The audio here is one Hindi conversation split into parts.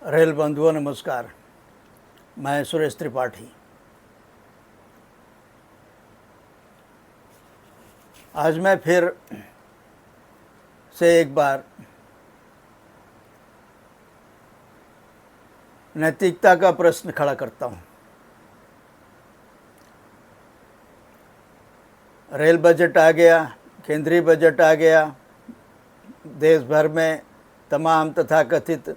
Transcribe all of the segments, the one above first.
रेल बंधुओं नमस्कार। मैं सुरेश त्रिपाठी। आज मैं फिर से एक बार नैतिकता का प्रश्न खड़ा करता हूँ। रेल बजट आ गया, केंद्रीय बजट आ गया, देश भर में तमाम तथाकथित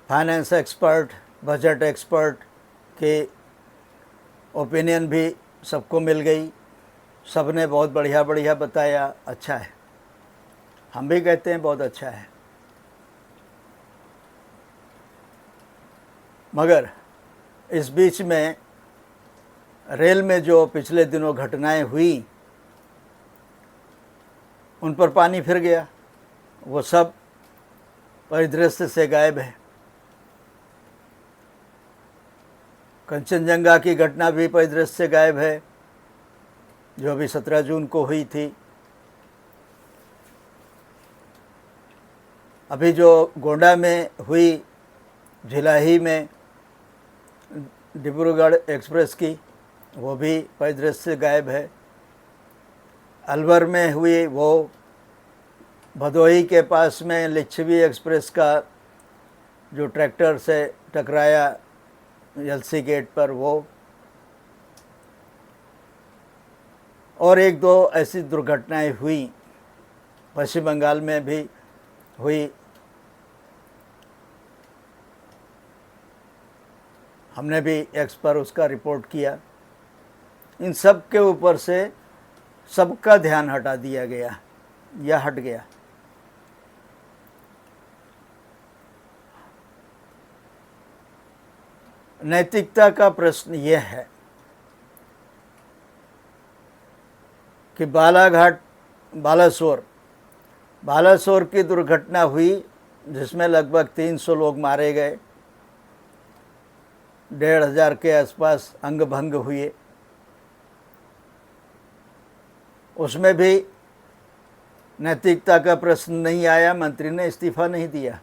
फाइनेंस एक्सपर्ट, बजट एक्सपर्ट के ओपिनियन भी सबको मिल गई। सब ने बहुत बढ़िया बढ़िया बताया, अच्छा है। हम भी कहते हैं बहुत अच्छा है। मगर इस बीच में रेल में जो पिछले दिनों घटनाएं हुई, उन पर पानी फिर गया। वो सब परिदृश्य से गायब है। कंचनजंगा की घटना भी परिदृश्य से गायब है, जो अभी 17 जून को हुई थी। अभी जो गोंडा में हुई, भिलाई में डिब्रूगढ़ एक्सप्रेस की, वो भी परिदृश्य से गायब है। अलवर में हुई वो भदोही के पास में लिच्छवी एक्सप्रेस का जो ट्रैक्टर से टकराया एलसी गेट पर, वो और एक दो ऐसी दुर्घटनाएं हुई। पश्चिम बंगाल में भी हुई। हमने भी एक्स पर उसका रिपोर्ट किया। इन सब के ऊपर से सबका ध्यान हटा दिया गया या हट गया। नैतिकता का प्रश्न यह है कि बालासोर की दुर्घटना हुई, जिसमें लगभग 300 लोग मारे गए, 1,500 के आसपास अंग भंग हुए। उसमें भी नैतिकता का प्रश्न नहीं आया, मंत्री ने इस्तीफा नहीं दिया।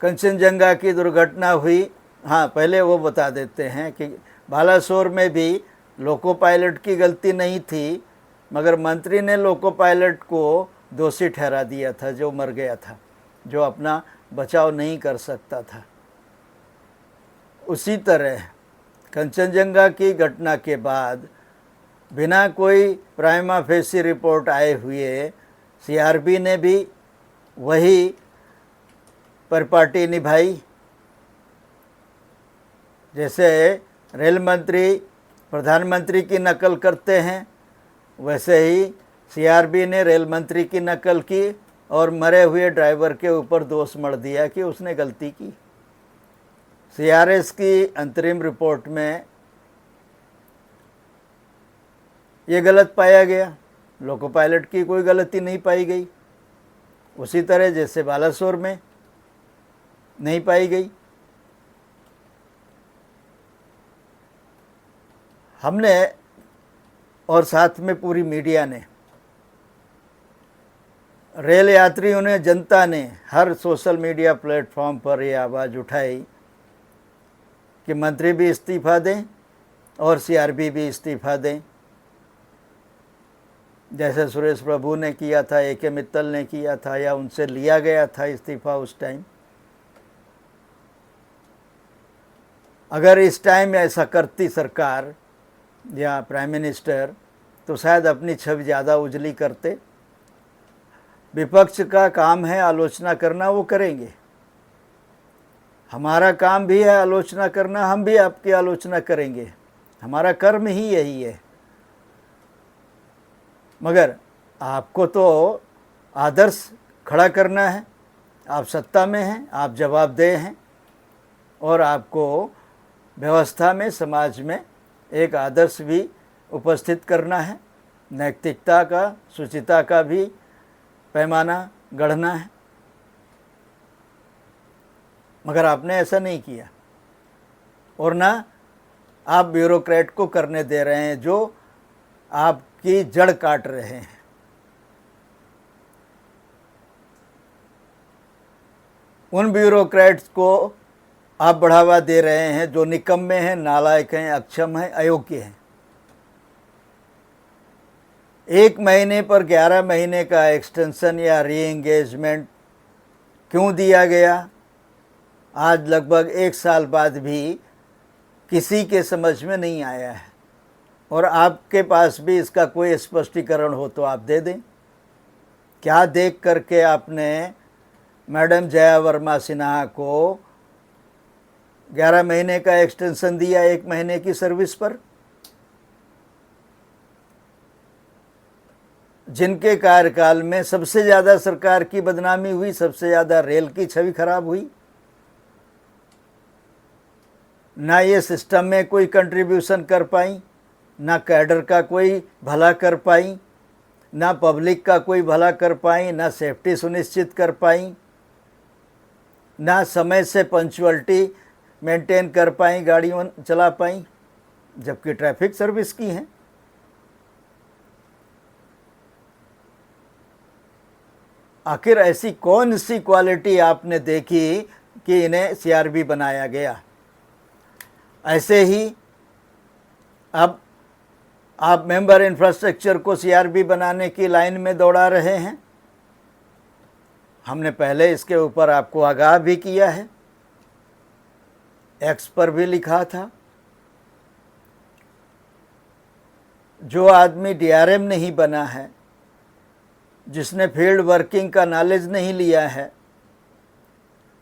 कंचनजंगा की दुर्घटना हुई, हाँ पहले वो बता देते हैं कि बालासोर में भी लोको पायलट की गलती नहीं थी, मगर मंत्री ने लोको पायलट को दोषी ठहरा दिया था, जो मर गया था, जो अपना बचाव नहीं कर सकता था। उसी तरह कंचनजंगा की घटना के बाद बिना कोई प्राइमा फेसी रिपोर्ट आए हुए सीआरपी ने भी वही परिपाटी निभाई। जैसे रेल मंत्री प्रधानमंत्री की नकल करते हैं, वैसे ही सीआरपी ने रेल मंत्री की नकल की और मरे हुए ड्राइवर के ऊपर दोष मढ़ दिया कि उसने गलती की। सीआरएस की अंतरिम रिपोर्ट में ये गलत पाया गया, लोको पायलट की कोई गलती नहीं पाई गई। उसी तरह जैसे बालासोर में नहीं पाई गई। हमने और साथ में पूरी मीडिया ने, रेल यात्रियों ने, जनता ने हर सोशल मीडिया प्लेटफॉर्म पर ये आवाज़ उठाई कि मंत्री भी इस्तीफा दें और सीआरपी भी इस्तीफा दें। जैसे सुरेश प्रभु ने किया था, AK मित्तल ने किया था, या उनसे लिया गया था इस्तीफा उस टाइम। अगर इस टाइम ऐसा करती सरकार या प्राइम मिनिस्टर, तो शायद अपनी छवि ज़्यादा उजली करते। विपक्ष का काम है आलोचना करना, वो करेंगे। हमारा काम भी है आलोचना करना, हम भी आपकी आलोचना करेंगे। हमारा कर्म ही यही है। मगर आपको तो आदर्श खड़ा करना है। आप सत्ता में हैं, आप जवाबदेह हैं, और आपको व्यवस्था में, समाज में एक आदर्श भी उपस्थित करना है। नैतिकता का, शुचिता का भी पैमाना गढ़ना है। मगर आपने ऐसा नहीं किया, और ना आप ब्यूरोक्रेट को करने दे रहे हैं जो आपकी जड़ काट रहे हैं। उन ब्यूरोक्रेट्स को आप बढ़ावा दे रहे हैं जो निकम्मे हैं, नालायक हैं, अक्षम हैं, अयोग्य हैं। 1 महीने पर 11 महीने का एक्सटेंशन या री एंगेजमेंट क्यों दिया गया? आज लगभग 1 साल बाद भी किसी के समझ में नहीं आया है, और आपके पास भी इसका कोई स्पष्टीकरण हो तो आप दे दें। क्या देख करके आपने मैडम जया वर्मा सिन्हा को 11 महीने का एक्सटेंशन दिया 1 महीने की सर्विस पर? जिनके कार्यकाल में सबसे ज़्यादा सरकार की बदनामी हुई, सबसे ज़्यादा रेल की छवि खराब हुई। ना ये सिस्टम में कोई कंट्रीब्यूशन कर पाई, ना कैडर का कोई भला कर पाई, ना पब्लिक का कोई भला कर पाई, ना सेफ्टी सुनिश्चित कर पाई, ना समय से पंक्चुअलिटी मेंटेन कर पाई, गाड़ियों चला पाई, जबकि ट्रैफिक सर्विस की हैं। आखिर ऐसी कौन सी क्वालिटी आपने देखी कि इन्हें सीआरबी बनाया गया? ऐसे ही अब आप मेंबर इंफ्रास्ट्रक्चर को सीआरबी बनाने की लाइन में दौड़ा रहे हैं। हमने पहले इसके ऊपर आपको आगाह भी किया है, एक्स पर भी लिखा था। जो आदमी डीआरएम नहीं बना है, जिसने फील्ड वर्किंग का नॉलेज नहीं लिया है,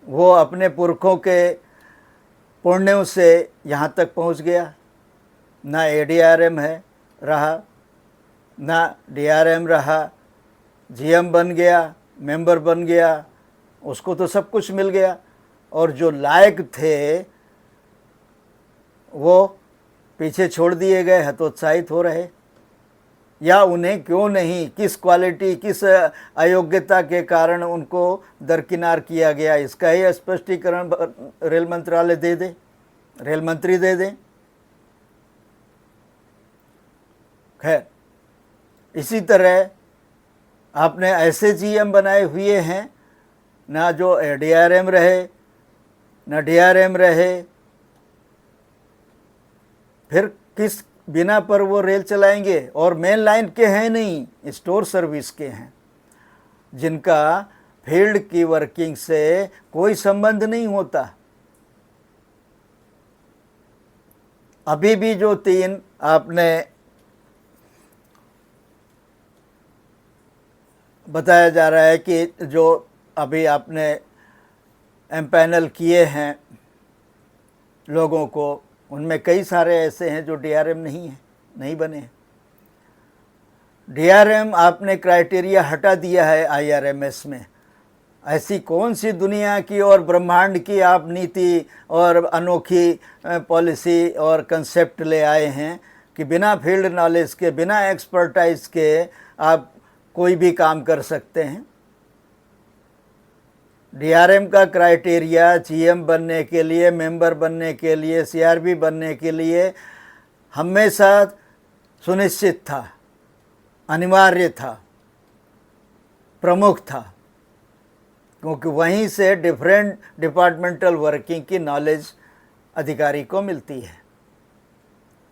वो अपने पुरखों के पुण्यों से यहाँ तक पहुँच गया। ना एडीआरएम है रहा, ना डीआरएम रहा, जीएम बन गया, मेंबर बन गया, उसको तो सब कुछ मिल गया, और जो लायक थे वो पीछे छोड़ दिए गए, हतोत्साहित हो रहे। या उन्हें क्यों नहीं, किस क्वालिटी, किस अयोग्यता के कारण उनको दरकिनार किया गया, इसका ही स्पष्टीकरण रेल मंत्रालय दे दे, रेल मंत्री दे दें। खैर, इसी तरह आपने ऐसे जीएम बनाए हुए हैं, ना जो डीआरएम रहे, ना डीआरएम रहे, फिर किस बिना पर वो रेल चलाएंगे? और मेन लाइन के हैं नहीं, स्टोर सर्विस के हैं, जिनका फील्ड की वर्किंग से कोई संबंध नहीं होता। अभी भी जो 3 आपने बताया जा रहा है कि जो अभी आपने एम्पैनल किए हैं लोगों को, उनमें कई सारे ऐसे हैं जो डीआरएम नहीं हैं, नहीं बने हैं। डीआरएम आपने क्राइटेरिया हटा दिया है आईआरएमएस में। ऐसी कौन सी दुनिया की और ब्रह्मांड की आप नीति और अनोखी पॉलिसी और कंसेप्ट ले आए हैं कि बिना फील्ड नॉलेज के, बिना एक्सपर्टाइज के आप कोई भी काम कर सकते हैं? डीआरएम का क्राइटेरिया जीएम बनने के लिए, मेंबर बनने के लिए, सीआरबी बनने के लिए हमेशा सुनिश्चित था, अनिवार्य था, प्रमुख था, क्योंकि वहीं से डिफरेंट डिपार्टमेंटल वर्किंग की नॉलेज अधिकारी को मिलती है।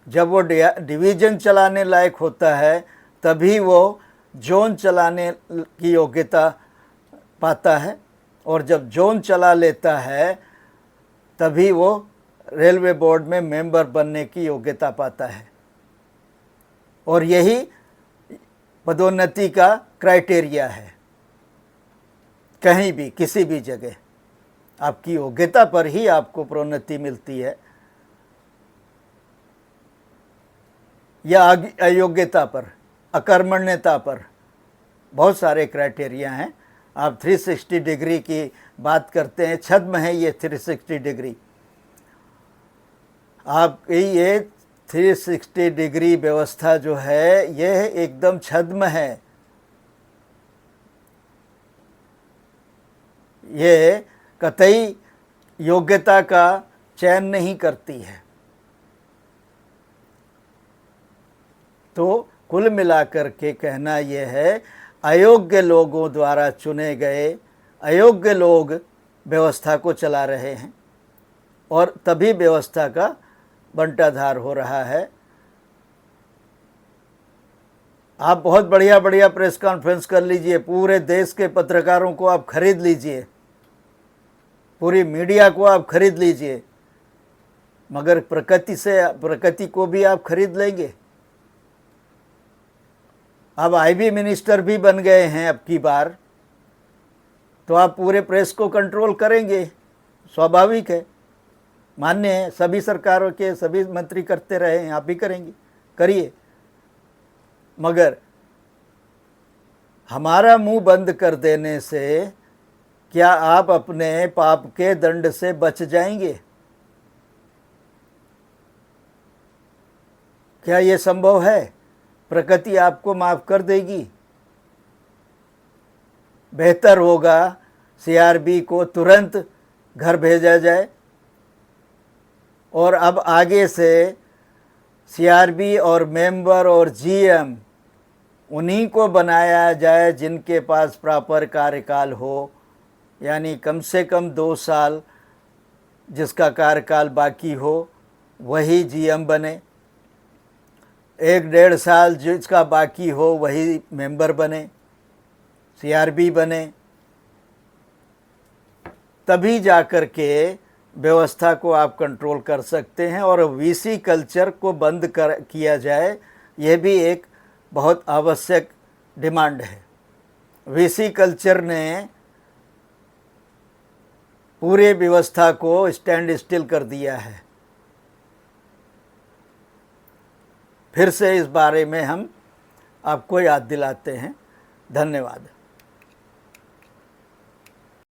जब वो डिवीज़न चलाने लायक होता है, तभी वो जोन चलाने की योग्यता पाता है, और जब जोन चला लेता है तभी वो रेलवे बोर्ड में मेंबर बनने की योग्यता पाता है। और यही पदोन्नति का क्राइटेरिया है। कहीं भी, किसी भी जगह आपकी योग्यता पर ही आपको प्रोन्नति मिलती है, या अयोग्यता पर, अकर्मण्यता पर। बहुत सारे क्राइटेरिया हैं। आप 360 डिग्री की बात करते हैं, छद्म है ये 360 डिग्री। आप ये 360 डिग्री व्यवस्था जो है, यह एकदम छद्म है। ये कतई योग्यता का चयन नहीं करती है। तो कुल मिलाकर के कहना यह है, अयोग्य लोगों द्वारा चुने गए अयोग्य लोग व्यवस्था को चला रहे हैं और तभी व्यवस्था का बंटाधार हो रहा है। आप बहुत बढ़िया बढ़िया प्रेस कॉन्फ्रेंस कर लीजिए, पूरे देश के पत्रकारों को आप खरीद लीजिए, पूरी मीडिया को आप खरीद लीजिए, मगर प्रकृति को भी आप खरीद लेंगे। अब आईबी मिनिस्टर भी बन गए हैं अब की बार, तो आप पूरे प्रेस को कंट्रोल करेंगे, स्वाभाविक है, मान्य है, सभी सरकारों के सभी मंत्री करते रहे हैं, आप भी करेंगे, करिए। मगर हमारा मुंह बंद कर देने से क्या आप अपने पाप के दंड से बच जाएंगे? क्या ये संभव है? प्रकृति आपको माफ कर देगी? बेहतर होगा सीआरबी को तुरंत घर भेजा जाए और अब आगे से सीआरबी और मेंबर और जीएम उन्हीं को बनाया जाए जिनके पास प्रॉपर कार्यकाल हो, यानी कम से कम 2 साल जिसका कार्यकाल बाकी हो वही जीएम बने, 1-1.5 साल जिसका बाकी हो वही मेंबर बने, सीआरबी बने। तभी जाकर के व्यवस्था को आप कंट्रोल कर सकते हैं और वीसी कल्चर को बंद किया जाए, यह भी एक बहुत आवश्यक डिमांड है। वीसी कल्चर ने पूरे व्यवस्था को स्टैंड स्टिल कर दिया है। फिर से इस बारे में हम आपको याद दिलाते हैं। धन्यवाद।